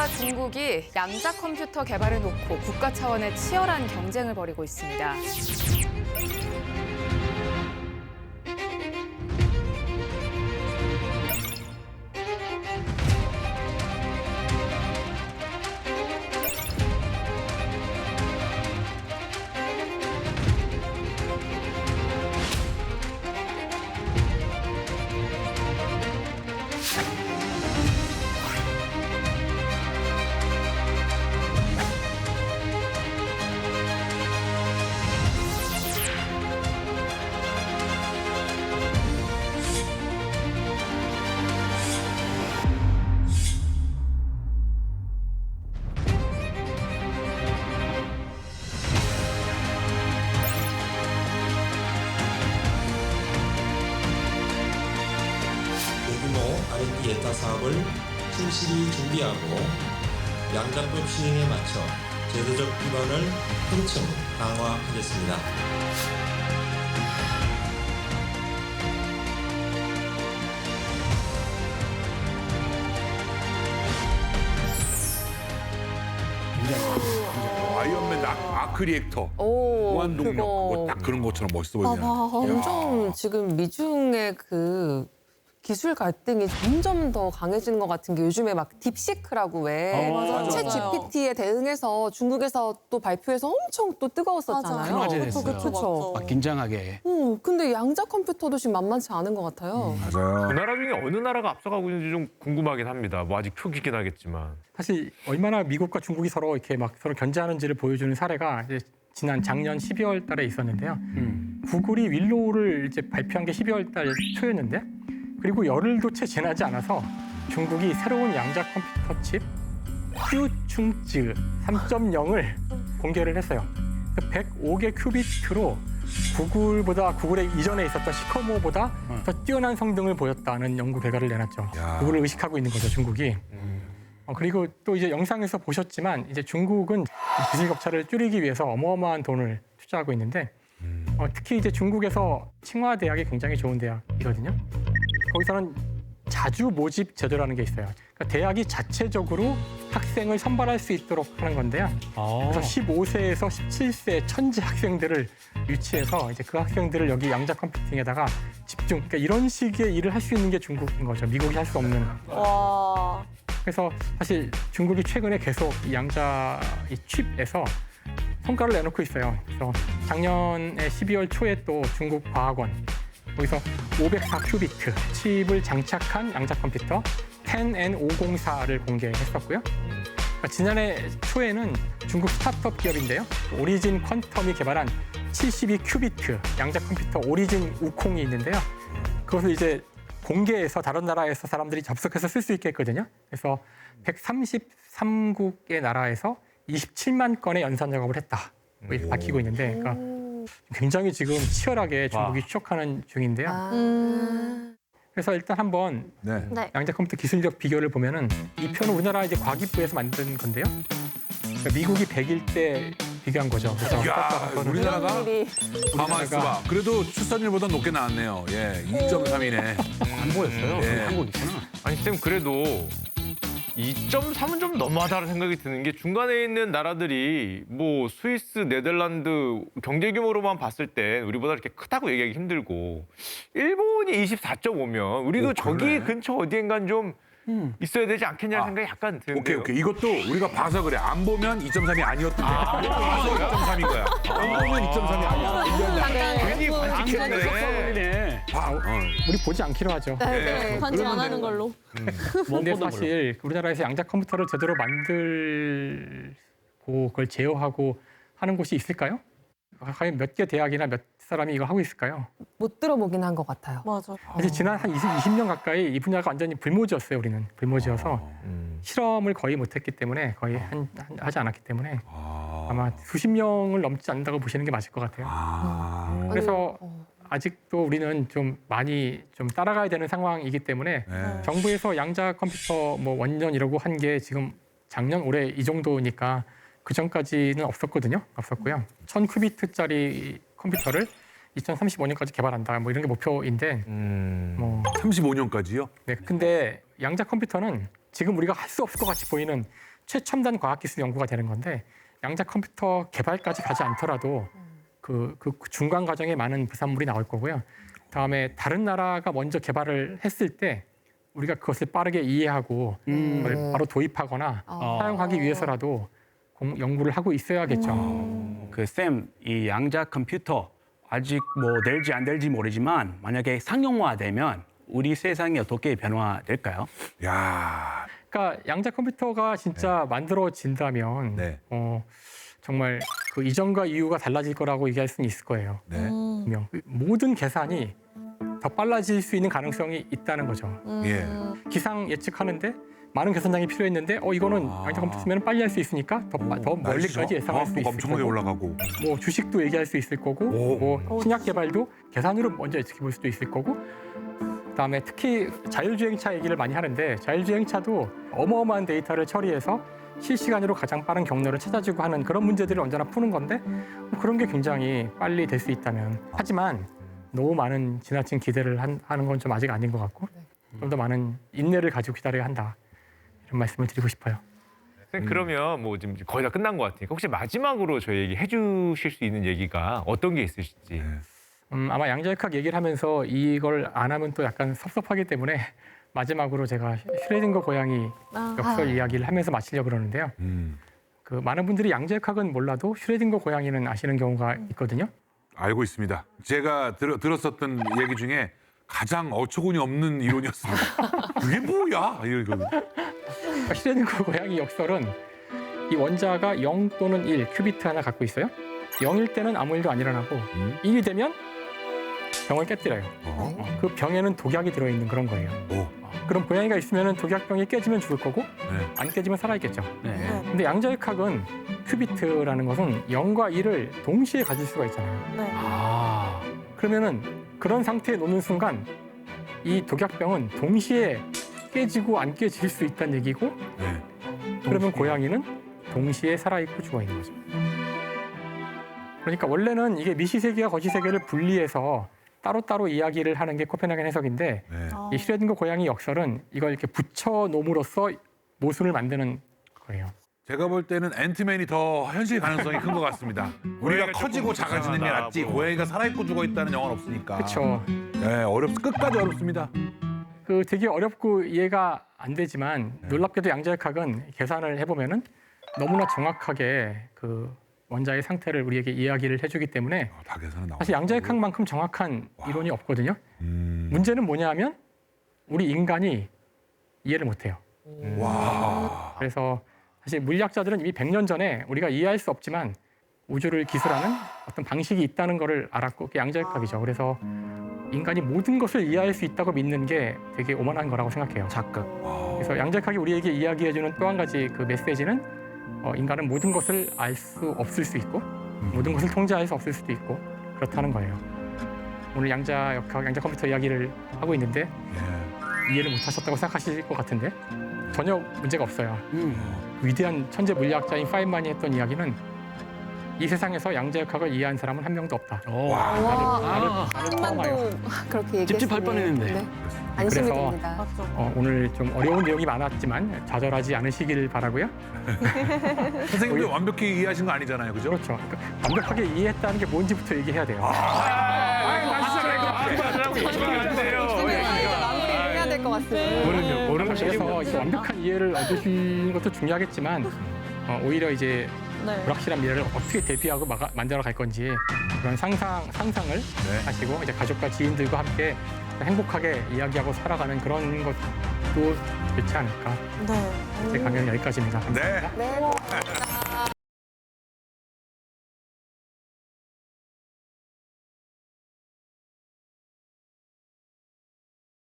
미국과 중국이 양자 컴퓨터 개발을 놓고 국가 차원의 치열한 경쟁을 벌이고 있습니다. 대규모 R&D 예타 사업을 충실히 준비하고 양자법 시행에 맞춰 제도적 기반을 한층 강화하겠습니다. 아이언맨 아크 리액터, 오, 무한동력, 뭐 딱 그런 것처럼 멋있어 보이네요. 점점 지금 미중의 그 기술 갈등이 점점 더 강해지는 것 같은 게 요즘에 막 딥시크라고 왜 맞아요. 챗 GPT에 대응해서 중국에서 또 발표해서 엄청 또 뜨거웠었잖아요. 큰 화제 됐어요. 그렇죠. 막 긴장하게. 근데 양자 컴퓨터도 지금 만만치 않은 것 같아요. 맞아요. 그 나라 중에 어느 나라가 앞서가고 있는지 좀 궁금하긴 합니다. 뭐 아직 초기긴 하겠지만. 사실 얼마나 미국과 중국이 서로 이렇게 막 서로 견제하는지를 보여주는 사례가 이제 지난 작년 12월 달에 있었는데요. 구글이 윌로우를 이제 발표한 게 12월 달 초였는데 그리고 열흘도 채 지나지 않아서 중국이 새로운 양자 컴퓨터 칩 퓨충즈 3.0을 공개를 했어요. 105개 큐비트로 구글의 이전에 있었던 시커모보다 더 뛰어난 성능을 보였다는 연구 결과를 내놨죠. 야. 구글을 의식하고 있는 거죠, 중국이. 그리고 또 이제 영상에서 보셨지만 이제 중국은 기술 격차를 줄이기 위해서 어마어마한 돈을 투자하고 있는데 특히 이제 중국에서 칭화 대학이 굉장히 좋은 대학이거든요. 거기서는 자주 모집 제도라는 게 있어요. 그러니까 대학이 자체적으로 학생을 선발할 수 있도록 하는 건데요. 그래서 15세에서 17세 천재 학생들을 유치해서 이제 그 학생들을 여기 양자 컴퓨팅에다가 집중. 그러니까 이런 식의 일을 할 수 있는 게 중국인 거죠. 미국이 할 수 없는. 와. 그래서 사실 중국이 최근에 계속 이 양자 이 칩에서 성과를 내놓고 있어요. 그래서 작년에 12월 초에 또 중국 과학원 거기서 504큐비트 칩을 장착한 양자 컴퓨터 10N504를 공개했었고요. 그러니까 지난해 초에는 중국 스타트업 기업인데요. 오리진 퀀텀이 개발한 72큐비트 양자 컴퓨터 오리진 우콩이 있는데요. 그것을 이제 공개해서 다른 나라에서 사람들이 접속해서 쓸 수 있게 했거든요. 그래서 133국의 나라에서 27만 건의 연산 작업을 했다. 뭐 이렇게 밝히고 있는데, 그러니까 굉장히 지금 치열하게 중국이 추적하는 중인데요. 그래서 일단 한번 네. 양자 컴퓨터 기술력 비교를 보면은 이 표는 우리나라 이제 과기부에서 만든 건데요. 그러니까 미국이 100일 때 비교한 거죠. 그래서 야, 우리나라가 가만 있어봐. 그래도 출산율보다 높게 나왔네요. 예, 2.3이네. 안 보였어요. 예. 한국 있구나. 아니 쌤 그래도 2.3은 좀 너무하다는 생각이 드는 게 중간에 있는 나라들이 뭐 스위스, 네덜란드 경제 규모로만 봤을 때 우리보다 이렇게 크다고 얘기하기 힘들고 일본이 24.5면 우리도 저기 근처 어디엔간 좀 있어야 되지 않겠냐는 생각이 약간 드는데요. 오케이. 이것도 우리가 봐서 그래. 안 보면 2.3이 아니었던데. 봐서 2.3인 거야. 안 보면 2.3이 아니야. 괜히 관측했네. 우리 보지 않기로 하죠. 네. 관측 안 하는 걸로. 근데 사실 우리나라에서 양자 컴퓨터를 제대로 만들고 그걸 제어하고 하는 곳이 있을까요? 과연 몇 개 대학이나 몇 사람이 이거 하고 있을까요? 못 들어보긴 한 것 같아요. 맞아. 사실 지난 한 20년 가까이 이 분야가 완전히 불모지였어요, 우리는. 불모지여서 실험을 거의 못했기 때문에 거의 하지 않았기 때문에 아마 수십 명을 넘지 않는다고 보시는 게 맞을 것 같아요. 그래서 아직도 우리는 좀 많이 좀 따라가야 되는 상황이기 때문에 네. 정부에서 양자 컴퓨터 뭐 원년이라고 한 게 지금 작년 올해 이 정도니까 그 전까지는 없었거든요. 없었고요. 1000큐비트짜리 컴퓨터를 2035년까지 개발한다. 뭐 이런 게 목표인데 뭐 35년까지요? 네. 근데 양자 컴퓨터는 지금 우리가 할 수 없을 것 같이 보이는 최첨단 과학기술 연구가 되는 건데 양자 컴퓨터 개발까지 가지 않더라도 그 중간 과정에 많은 부산물이 나올 거고요. 다음에 다른 나라가 먼저 개발을 했을 때 우리가 그것을 빠르게 이해하고 그걸 바로 도입하거나 사용하기 위해서라도 연구를 하고 있어야겠죠. 그 쌤, 이 양자 컴퓨터 아직 뭐 될지 안 될지 모르지만 만약에 상용화되면 우리 세상이 어떻게 변화될까요? 야, 그러니까 양자 컴퓨터가 진짜 만들어진다면 네. 정말 그 이전과 이후가 달라질 거라고 얘기할 수는 있을 거예요. 네. 분명 모든 계산이 더 빨라질 수 있는 가능성이 있다는 거죠. 예. 기상 예측하는데 많은 계산량이 필요했는데 이거는 양자 컴퓨터 쓰면 빨리 할 수 있으니까 더 멀리까지 예상할 수 있을 엄청나게 거고 올라가고. 뭐 주식도 얘기할 수 있을 거고 뭐 신약 개발도 계산으로 먼저 예측해 볼 수도 있을 거고 그다음에 특히 자율주행차 얘기를 많이 하는데 자율주행차도 어마어마한 데이터를 처리해서 실시간으로 가장 빠른 경로를 찾아주고 하는 그런 문제들을 언제나 푸는 건데 뭐 그런 게 굉장히 빨리 될 수 있다면 하지만 너무 많은 지나친 기대를 하는 건 좀 아직 아닌 것 같고 좀 더 많은 인내를 가지고 기다려야 한다 이런 말씀을 드리고 싶어요. 선생님, 그러면 뭐 지금 거의 다 끝난 것 같으니까 혹시 마지막으로 저희에게 해주실 수 있는 얘기가 어떤 게 있으실지. 아마 양자역학 얘기를 하면서 이걸 안 하면 또 약간 섭섭하기 때문에 마지막으로 제가 슈레딩거 고양이 역설 이야기를 하면서 마치려고 그러는데요. 그 많은 분들이 양자역학은 몰라도 슈레딩거 고양이는 아시는 경우가 있거든요. 알고 있습니다. 제가 들었었던 얘기 중에 가장 어처구니 없는 이론이었습니다. 그게 뭐야? 이러거든요. 그러니까 슈레딩거 고양이 역설은 이 원자가 0 또는 1 큐비트 하나 갖고 있어요. 0일 때는 아무 일도 안 일어나고 1이 되면 병을 깨뜨려요. 그 병에는 독약이 들어있는 그런 거예요. 그럼 고양이가 있으면 독약병이 깨지면 죽을 거고 안 깨지면 살아있겠죠. 네. 근데 양자역학은 큐비트라는 것은 0과 1을 동시에 가질 수가 있잖아요. 그러면은 그런 상태에 놓는 순간 이 독약병은 동시에 깨지고 안 깨질 수 있다는 얘기고 그러면 고양이는 동시에 살아있고 죽어있는 거죠. 그러니까 원래는 이게 미시세계와 거시세계를 분리해서 따로따로 이야기를 하는 게 코펜하겐 해석인데 이 슈레딩거 고양이 역설은 이걸 이렇게 붙여 놓음으로써 모순을 만드는 거예요. 제가 볼 때는 앤트맨이 더 현실 가능성이 큰 것 같습니다. 우리가 커지고 작아지는 게 낫지 고양이가 살아있고 죽어있다는 영화는 없으니까. 그렇죠. 네, 끝까지 어렵습니다. 그 되게 어렵고 이해가 안 되지만 놀랍게도 양자역학은 계산을 해보면은 너무나 정확하게 그 원자의 상태를 우리에게 이야기를 해주기 때문에 다 계산은 나와. 사실 양자역학만큼 정확한 이론이 없거든요. 문제는 뭐냐면 우리 인간이 이해를 못해요. 와. 그래서 사실 물리학자들은 이미 100년 전에 우리가 이해할 수 없지만 우주를 기술하는 어떤 방식이 있다는 것을 알았고 그게 양자역학이죠. 그래서 인간이 모든 것을 이해할 수 있다고 믿는 게 되게 오만한 거라고 생각해요. 착각. 그래서 양자역학이 우리에게 이야기해주는 또 한 가지 그 메시지는 인간은 모든 것을 알 수 없을 수 있고 모든 것을 통제할 수 없을 수도 있고 그렇다는 거예요. 오늘 양자역학, 양자 컴퓨터 이야기를 하고 있는데 이해를 못하셨다고 생각하실 것 같은데 전혀 문제가 없어요. 위대한 천재 물리학자인 파인만이 했던 이야기는 이 세상에서 양자역학을 이해한 사람은 한 명도 없다. 나를 포함하여. 그렇게 찝찝할 얘기했으니 뻔했는데. 네. 안심이 그래서 됩니다. 오늘 좀 어려운 내용이 많았지만 좌절하지 않으시길 바라고요. 선생님도 완벽히 이해하신 거 아니잖아요, 그죠? 그렇죠. 그러니까 완벽하게 이해했다는 게 뭔지부터 얘기해야 돼요. 마무리해야 될 것 같습니다. 그래서 이제 완벽한 이해를 얻으시는 것도 중요하겠지만 오히려 이제 불확실한 미래를 어떻게 대비하고 만들어 갈 건지 그런 상상을 하시고 이제 가족과 지인들과 함께 행복하게 이야기하고 살아가는 그런 것도 좋지 않을까. 제 강연은 여기까지입니다. 네. 네.